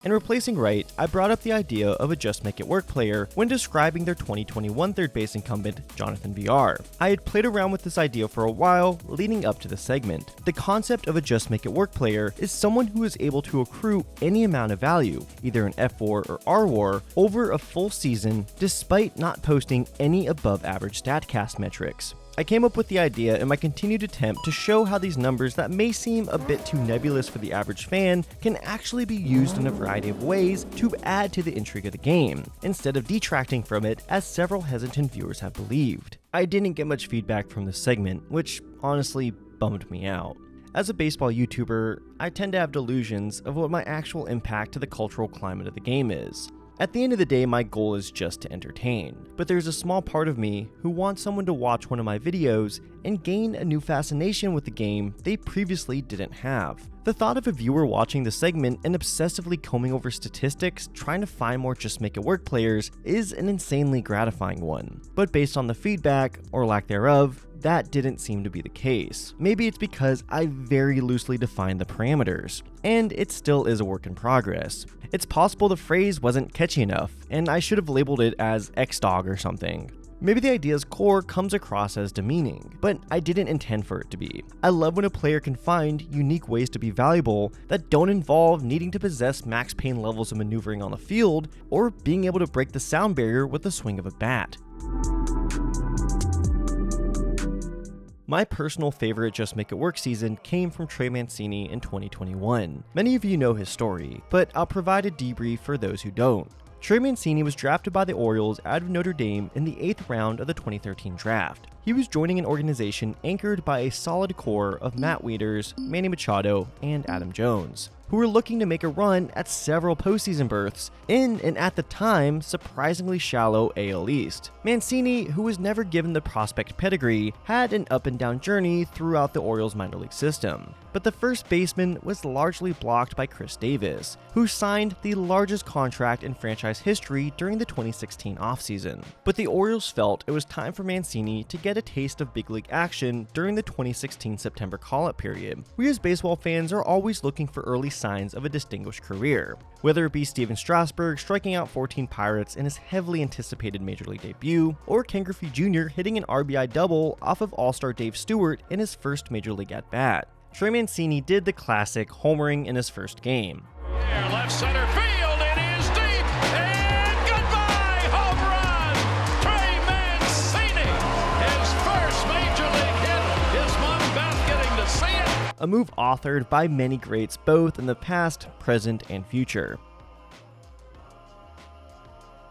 In replacing Wright, I brought up the idea of a Just Make It Work player when describing their 2021 third base incumbent, Jonathan VR. I had played around with this idea for a while leading up to the segment. The concept of a Just Make It Work player is someone who is able to accrue any amount of value, either in F-WAR or R-WAR, over a full season despite not posting any above average StatCast metrics. I came up with the idea in my continued attempt to show how these numbers that may seem a bit too nebulous for the average fan can actually be used in a variety of ways to add to the intrigue of the game, instead of detracting from it as several hesitant viewers have believed. I didn't get much feedback from this segment, which honestly bummed me out. As a baseball YouTuber, I tend to have delusions of what my actual impact to the cultural climate of the game is. At the end of the day, my goal is just to entertain, but there's a small part of me who wants someone to watch one of my videos and gain a new fascination with the game they previously didn't have. The thought of a viewer watching the segment and obsessively combing over statistics trying to find more Just Make It Work players is an insanely gratifying one, but based on the feedback, or lack thereof, that didn't seem to be the case. Maybe it's because I very loosely defined the parameters, and it still is a work in progress. It's possible the phrase wasn't catchy enough, and I should have labeled it as xDAWG or something. Maybe the idea's core comes across as demeaning, but I didn't intend for it to be. I love when a player can find unique ways to be valuable that don't involve needing to possess max pain levels of maneuvering on the field, or being able to break the sound barrier with the swing of a bat. My personal favorite Just Make It Work season came from Trey Mancini in 2021. Many of you know his story, but I'll provide a debrief for those who don't. Trey Mancini was drafted by the Orioles out of Notre Dame in the 8th round of the 2013 draft. He was joining an organization anchored by a solid core of Matt Wieters, Manny Machado, and Adam Jones, who were looking to make a run at several postseason berths in an at the time surprisingly shallow AL East. Mancini, who was never given the prospect pedigree, had an up and down journey throughout the Orioles minor league system, but the first baseman was largely blocked by Chris Davis, who signed the largest contract in franchise history during the 2016 offseason. But the Orioles felt it was time for Mancini to get a taste of big league action during the 2016 September call-up period. We as baseball fans are always looking for early signs of a distinguished career, whether it be Steven Strasburg striking out 14 Pirates in his heavily anticipated Major League debut, or Ken Griffey Jr. hitting an RBI double off of All-Star Dave Stewart in his first Major League at-bat. Trey Mancini did the classic homering in his first game. Left center field, it is deep, and goodbye, home run! Trey Mancini, his first Major League hit, his mom Beth getting to see it. A move authored by many greats both in the past, present, and future.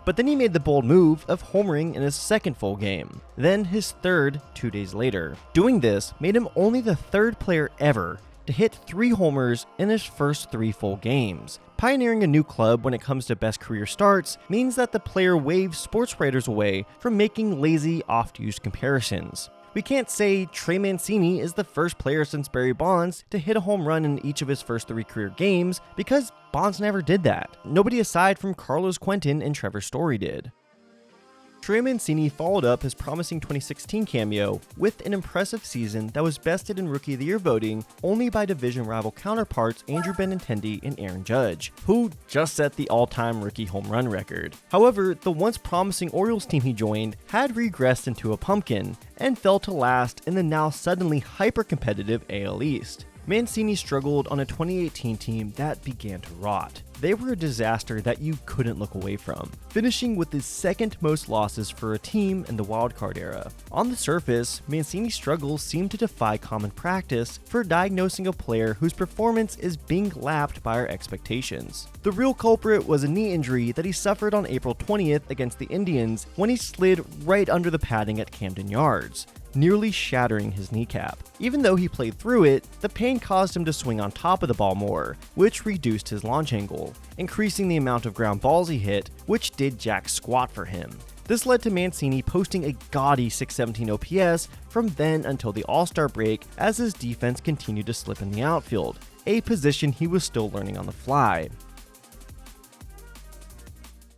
But then he made the bold move of homering in his second full game, then his third 2 days later. Doing this made him only the third player ever to hit 3 homers in his first 3 full games. Pioneering a new club when it comes to best career starts means that the player waves sports writers away from making lazy, oft-used comparisons. We can't say Trey Mancini is the first player since Barry Bonds to hit a home run in each of his first 3 career games, because Bonds never did that. Nobody aside from Carlos Quentin and Trevor Story did. Trey Mancini followed up his promising 2016 cameo with an impressive season that was bested in Rookie of the Year voting only by division rival counterparts Andrew Benintendi and Aaron Judge, who just set the all-time rookie home run record. However, the once promising Orioles team he joined had regressed into a pumpkin and fell to last in the now suddenly hyper-competitive AL East. Mancini struggled on a 2018 team that began to rot. They were a disaster that you couldn't look away from, finishing with his second most losses for a team in the wildcard era. On the surface, Mancini's struggles seem to defy common practice for diagnosing a player whose performance is being lapped by our expectations. The real culprit was a knee injury that he suffered on April 20th against the Indians when he slid right under the padding at Camden Yards, nearly shattering his kneecap. Even though he played through it, the pain caused him to swing on top of the ball more, which reduced his launch angle, increasing the amount of ground balls he hit, which did jack squat for him. This led to Mancini posting a gaudy 617 OPS from then until the All-Star break as his defense continued to slip in the outfield, a position he was still learning on the fly.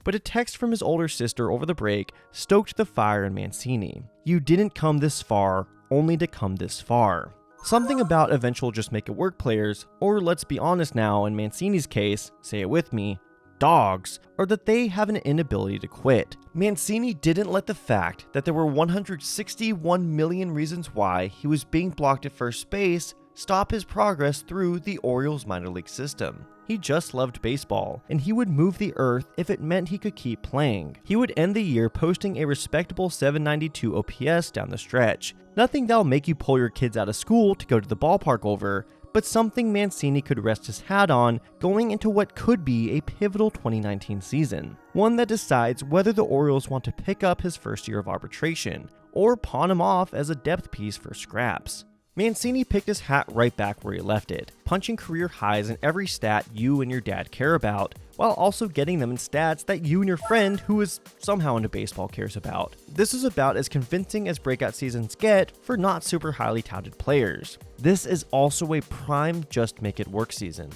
But a text from his older sister over the break stoked the fire in Mancini. "You didn't come this far, only to come this far." Something about eventual just make it work players, or let's be honest now, in Mancini's case, say it with me, dogs, are that they have an inability to quit. Mancini didn't let the fact that there were 161 million reasons why he was being blocked at first base stop his progress through the Orioles minor league system. He just loved baseball, and he would move the earth if it meant he could keep playing. He would end the year posting a respectable 792 OPS down the stretch. Nothing that'll make you pull your kids out of school to go to the ballpark over, but something Mancini could rest his hat on going into what could be a pivotal 2019 season. One that decides whether the Orioles want to pick up his first year of arbitration, or pawn him off as a depth piece for scraps. Mancini picked his hat right back where he left it, punching career highs in every stat you and your dad care about, while also getting them in stats that you and your friend who is somehow into baseball cares about. This is about as convincing as breakout seasons get for not super highly touted players. This is also a prime just make it work season.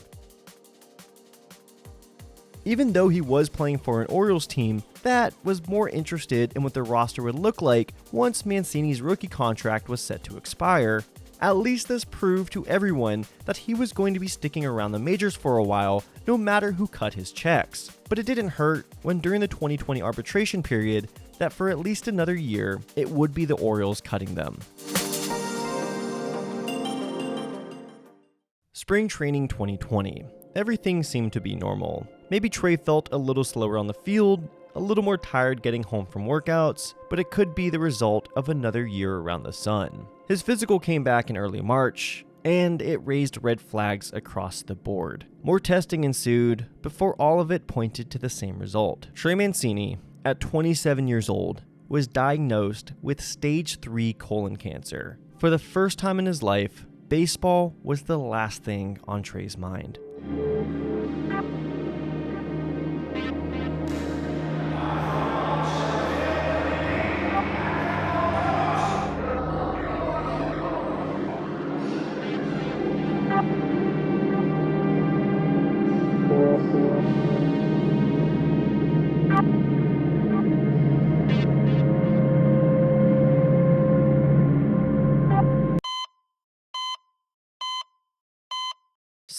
Even though he was playing for an Orioles team that was more interested in what their roster would look like once Mancini's rookie contract was set to expire, at least this proved to everyone that he was going to be sticking around the majors for a while, no matter who cut his checks. But it didn't hurt when during the 2020 arbitration period, that for at least another year, it would be the Orioles cutting them. Spring training 2020. Everything seemed to be normal. Maybe Trey felt a little slower on the field, a little more tired getting home from workouts, but it could be the result of another year around the sun. His physical came back in early March, and it raised red flags across the board. More testing ensued before all of it pointed to the same result. Trey Mancini, at 27 years old, was diagnosed with stage 3 colon cancer. For the first time in his life, baseball was the last thing on Trey's mind.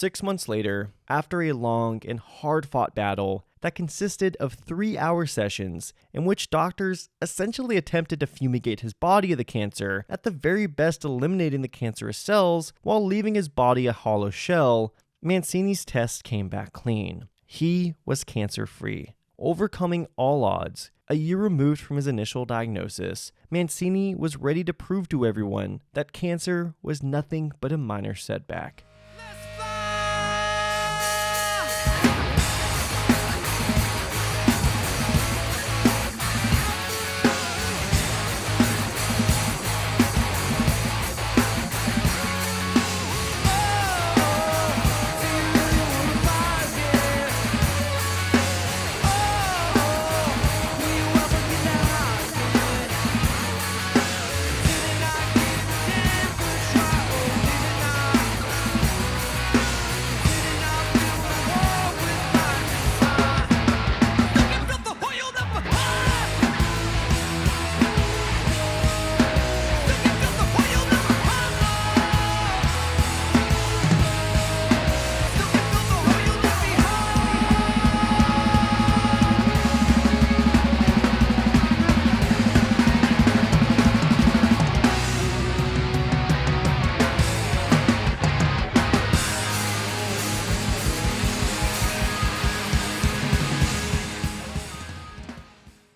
Six months later, after a long and hard-fought battle that consisted of 3-hour sessions in which doctors essentially attempted to fumigate his body of the cancer, at the very best eliminating the cancerous cells while leaving his body a hollow shell, Mancini's tests came back clean. He was cancer-free. Overcoming all odds, a year removed from his initial diagnosis, Mancini was ready to prove to everyone that cancer was nothing but a minor setback.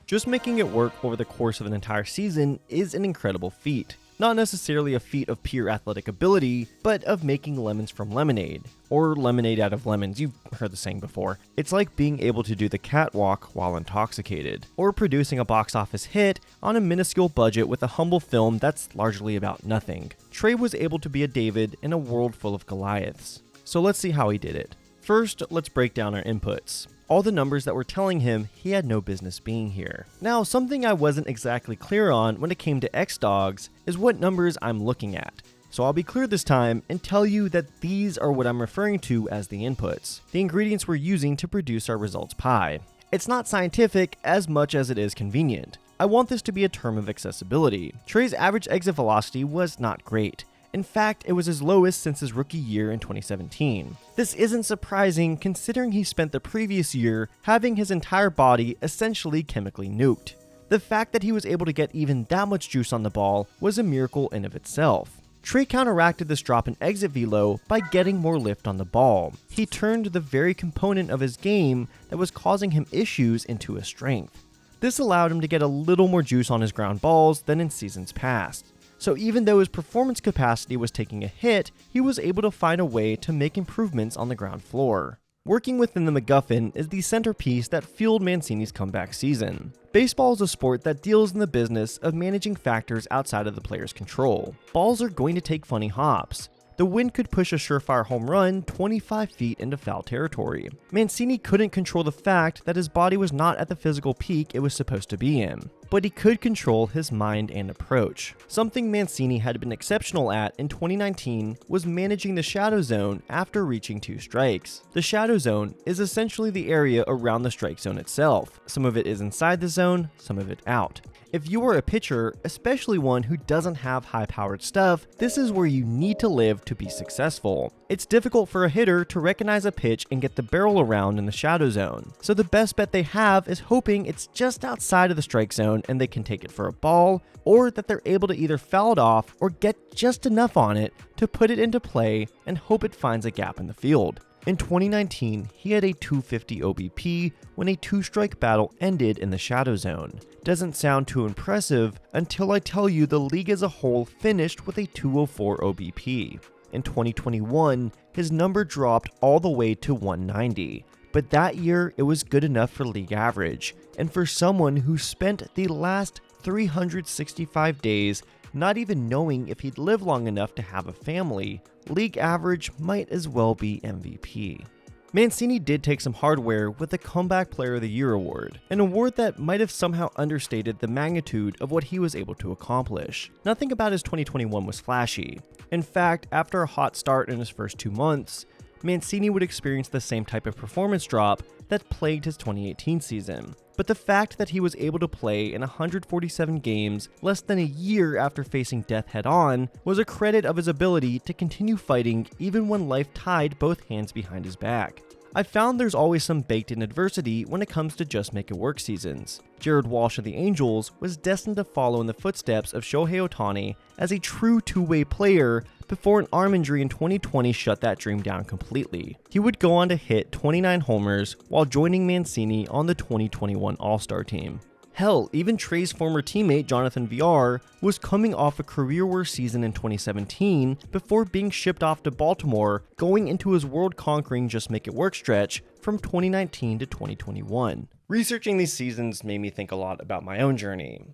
Just making it work over the course of an entire season is an incredible feat. Not necessarily a feat of pure athletic ability, but of making lemons from lemonade, or lemonade out of lemons. You've heard the saying before. It's like being able to do the catwalk while intoxicated, or producing a box office hit on a minuscule budget with a humble film that's largely about nothing. Trey was able to be a David in a world full of Goliaths. So let's see how he did it. First, let's break down our inputs. All the numbers that were telling him he had no business being here. Now, something I wasn't exactly clear on when it came to xDAWGS is what numbers I'm looking at. So I'll be clear this time and tell you that these are what I'm referring to as the inputs, the ingredients we're using to produce our results pie. It's not scientific as much as it is convenient. I want this to be a term of accessibility. Trey's average exit velocity was not great, In fact, it was his lowest since his rookie year in 2017. This isn't surprising considering he spent the previous year having his entire body essentially chemically nuked. The fact that he was able to get even that much juice on the ball was a miracle in of itself. Trey counteracted this drop in exit velo by getting more lift on the ball. He turned the very component of his game that was causing him issues into a strength. This allowed him to get a little more juice on his ground balls than in seasons past. So even though his performance capacity was taking a hit, he was able to find a way to make improvements on the ground floor. Working within the MacGuffin is the centerpiece that fueled Mancini's comeback season. Baseball is a sport that deals in the business of managing factors outside of the player's control. Balls are going to take funny hops. The wind could push a surefire home run 25 feet into foul territory. Mancini couldn't control the fact that his body was not at the physical peak it was supposed to be in, but he could control his mind and approach. Something Mancini had been exceptional at in 2019 was managing the shadow zone after reaching 2 strikes. The shadow zone is essentially the area around the strike zone itself. Some of it is inside the zone, some of it out. If you are a pitcher, especially one who doesn't have high-powered stuff, this is where you need to live to be successful. It's difficult for a hitter to recognize a pitch and get the barrel around in the shadow zone, so the best bet they have is hoping it's just outside of the strike zone and they can take it for a ball, or that they're able to either foul it off or get just enough on it to put it into play and hope it finds a gap in the field. In 2019, he had a 250 OBP when a 2-strike battle ended in the shadow zone. Doesn't sound too impressive until I tell you the league as a whole finished with a 204 OBP. In 2021, his number dropped all the way to 190, but that year it was good enough for league average, and for someone who spent the last 365 days not even knowing if he'd live long enough to have a family, league average might as well be MVP. Mancini did take some hardware with the Comeback Player of the Year award, an award that might have somehow understated the magnitude of what he was able to accomplish. Nothing about his 2021 was flashy. In fact, after a hot start in his first 2 months, Mancini would experience the same type of performance drop that plagued his 2018 season. But the fact that he was able to play in 147 games less than a year after facing death head-on was a credit of his ability to continue fighting even when life tied both hands behind his back. I found there's always some baked-in adversity when it comes to just make it work seasons. Jared Walsh of the Angels was destined to follow in the footsteps of Shohei Ohtani as a true two-way player before an arm injury in 2020 shut that dream down completely. He would go on to hit 29 homers while joining Mancini on the 2021 All-Star team. Hell, even Trey's former teammate Jonathan Villar was coming off a career-worst season in 2017 before being shipped off to Baltimore, going into his world-conquering Just Make It Work stretch from 2019 to 2021. Researching these seasons made me think a lot about my own journey.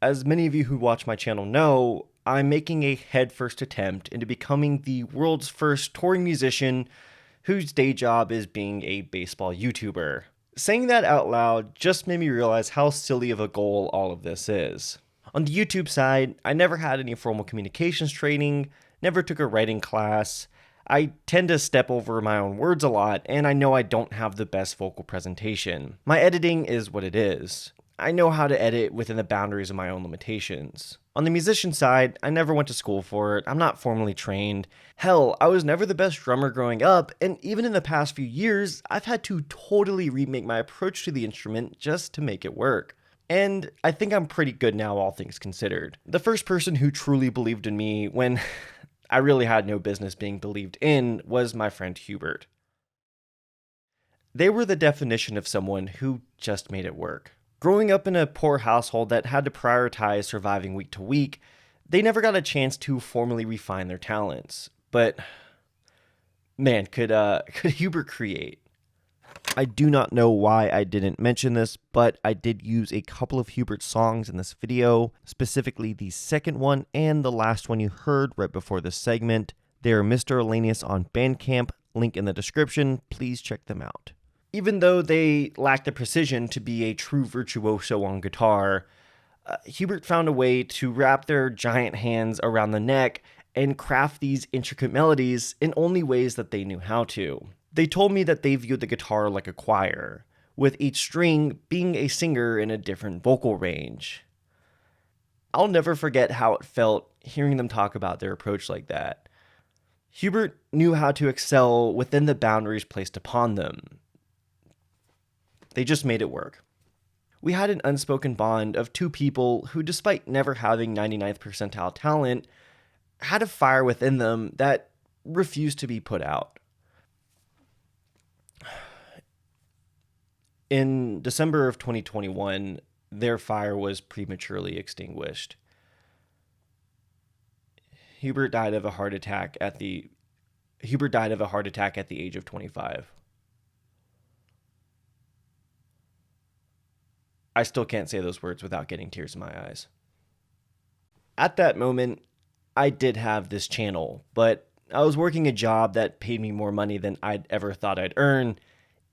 As many of you who watch my channel know, I'm making a headfirst attempt into becoming the world's first touring musician whose day job is being a baseball YouTuber. Saying that out loud just made me realize how silly of a goal all of this is. On the YouTube side, I never had any formal communications training, never took a writing class. I tend to step over my own words a lot, and I know I don't have the best vocal presentation. My editing is what it is. I know how to edit within the boundaries of my own limitations. On the musician side, I never went to school for it, I'm not formally trained. Hell, I was never the best drummer growing up, and even in the past few years, I've had to totally remake my approach to the instrument just to make it work. And I think I'm pretty good now, all things considered. The first person who truly believed in me when I really had no business being believed in was my friend Hubert. They were the definition of someone who just made it work. Growing up in a poor household that had to prioritize surviving week to week, they never got a chance to formally refine their talents. But man, could Hubert create? I do not know why I didn't mention this, but I did use a couple of Hubert's songs in this video, specifically the second one and the last one you heard right before this segment. They are Mr. Alleneous on Bandcamp, link in the description, please check them out. Even though they lack the precision to be a true virtuoso on guitar, Hubert found a way to wrap their giant hands around the neck and craft these intricate melodies in only ways that they knew how to. They told me that they viewed the guitar like a choir, with each string being a singer in a different vocal range. I'll never forget how it felt hearing them talk about their approach like that. Hubert knew how to excel within the boundaries placed upon them. They just made it work. We had an unspoken bond of two people who, despite never having 99th percentile talent, had a fire within them that refused to be put out. In December of 2021, their fire was prematurely extinguished. Hubert died of a heart attack at the age of 25. I still can't say those words without getting tears in my eyes. At that moment, I did have this channel, but I was working a job that paid me more money than I'd ever thought I'd earn,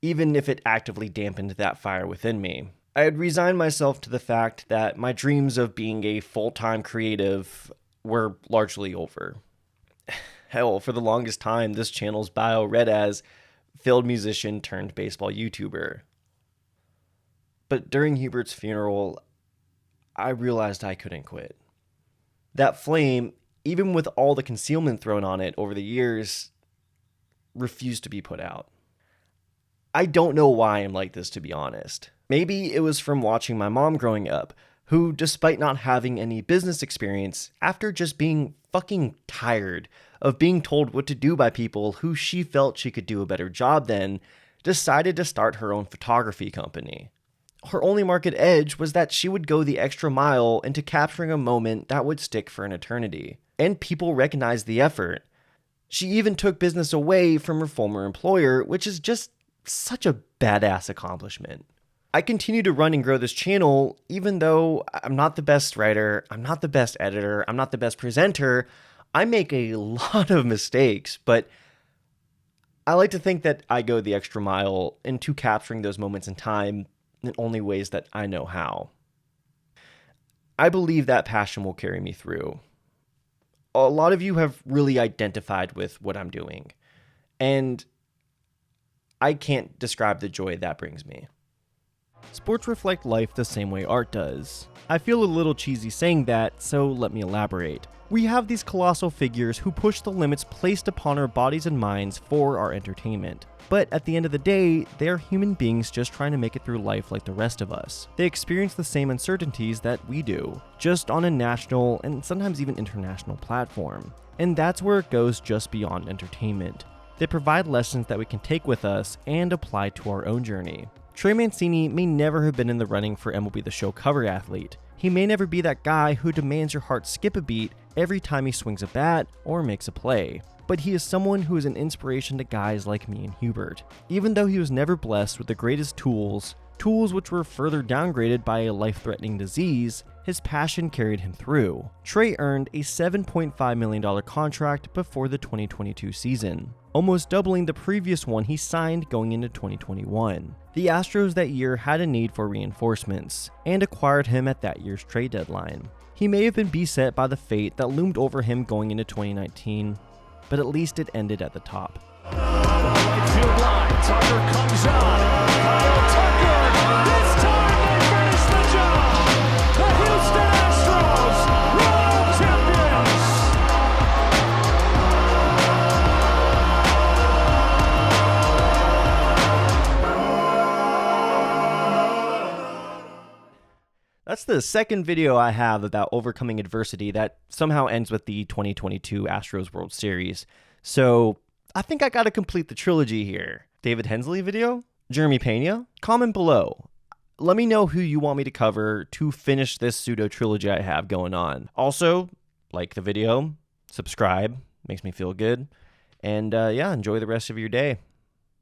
even if it actively dampened that fire within me. I had resigned myself to the fact that my dreams of being a full-time creative were largely over. Hell, for the longest time, this channel's bio read as failed musician turned baseball YouTuber. But during Hubert's funeral, I realized I couldn't quit. That flame, even with all the concealment thrown on it over the years, refused to be put out. I don't know why I'm like this, to be honest. Maybe it was from watching my mom growing up, who, despite not having any business experience, after just being fucking tired of being told what to do by people who she felt she could do a better job than, decided to start her own photography company. Her only market edge was that she would go the extra mile into capturing a moment that would stick for an eternity. And people recognized the effort. She even took business away from her former employer, which is just such a badass accomplishment. I continue to run and grow this channel, even though I'm not the best writer, I'm not the best editor, I'm not the best presenter. I make a lot of mistakes, but I like to think that I go the extra mile into capturing those moments in time in only ways that I know how. I believe that passion will carry me through. A lot of you have really identified with what I'm doing, and I can't describe the joy that brings me. Sports reflect life the same way art does. I feel a little cheesy saying that, so let me elaborate. We have these colossal figures who push the limits placed upon our bodies and minds for our entertainment. But at the end of the day, they are human beings just trying to make it through life like the rest of us. They experience the same uncertainties that we do, just on a national and sometimes even international platform. And that's where it goes just beyond entertainment. They provide lessons that we can take with us and apply to our own journey. Trey Mancini may never have been in the running for MLB The Show cover athlete. He may never be that guy who demands your heart skip a beat every time he swings a bat or makes a play. But he is someone who is an inspiration to guys like me and Hubert. Even though he was never blessed with the greatest tools which were further downgraded by a life-threatening disease, his passion carried him through. Trey earned a $7.5 million contract before the 2022 season, almost doubling the previous one he signed going into 2021. The Astros that year had a need for reinforcements, and acquired him at that year's trade deadline. He may have been beset by the fate that loomed over him going into 2019, but at least it ended at the top. Right field line, Tucker comes on. Kyle Tucker, this time they finish the job. The Houston Astros, world champions. That's the second video I have about overcoming adversity that somehow ends with the 2022 Astros World Series. So I think I gotta complete the trilogy here. David Hensley video? Jeremy Pena? Comment below. Let me know who you want me to cover to finish this pseudo trilogy I have going on. Also, like the video, subscribe, makes me feel good. And yeah, enjoy the rest of your day.